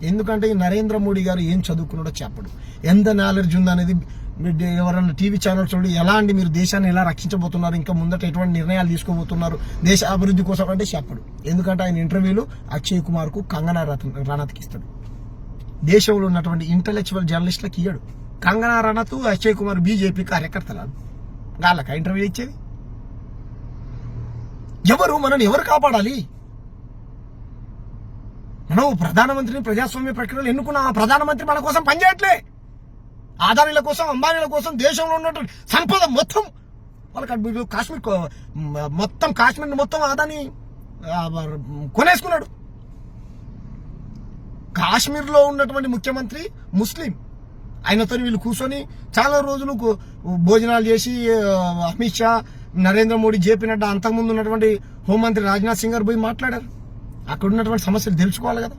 ఎందుకంటే ఈ నరేంద్ర మోడీ గారు ఏం చదువుకున్నాడో చెప్పడు, ఎంత నాలెడ్జ్ ఉందనేది ఎవరన్నా టీవీ ఛానల్స్ చూడండి. ఎలా అండి మీరు దేశాన్ని ఎలా రక్షించబోతున్నారు, ఇంకా ముందట ఎటువంటి నిర్ణయాలు తీసుకోబోతున్నారు దేశ అభివృద్ధి కోసం అంటే చెప్పడు. ఎందుకంటే ఆయన ఇంటర్వ్యూలు అక్షయ్ కుమార్ కు, కంగనా రనౌత్కి ఇస్తాడు. దేశంలో ఉన్నటువంటి ఇంటలెక్చువల్ జర్నలిస్టులకు ఇయ్యడు. కంగనా రనౌత్, అక్షయ్ కుమార్ బీజేపీ కార్యకర్తలు, వాళ్ళక ఇంటర్వ్యూ ఇచ్చేది. మనల్ని ఎవరు కాపాడాలి? మనం ప్రధానమంత్రిని ప్రజాస్వామ్య ప్రక్రియలు ఎన్నుకున్న ఆ ప్రధానమంత్రి మన కోసం పనిచేయట్లే. ఆదానీల కోసం, అంబానీల కోసం దేశంలో ఉన్నటువంటి సంపద మొత్తం వాళ్ళకి కాశ్మీర్ మొత్తం కాశ్మీర్ మొత్తం ఆదాని కొనేసుకున్నాడు. కాశ్మీర్లో ఉన్నటువంటి ముఖ్యమంత్రి ముస్లిం, ఆయనతో వీళ్ళు కూర్చొని చాలా రోజులు భోజనాలు చేసి అమిత్ షా, నరేంద్ర మోడీ, జేపీ నడ్డా, అంతకుముందు ఉన్నటువంటి హోంమంత్రి రాజ్నాథ్ సింగ్ గారు పోయి మాట్లాడారు. అక్కడ ఉన్నటువంటి సమస్యలు తెలుసుకోవాలి కదా.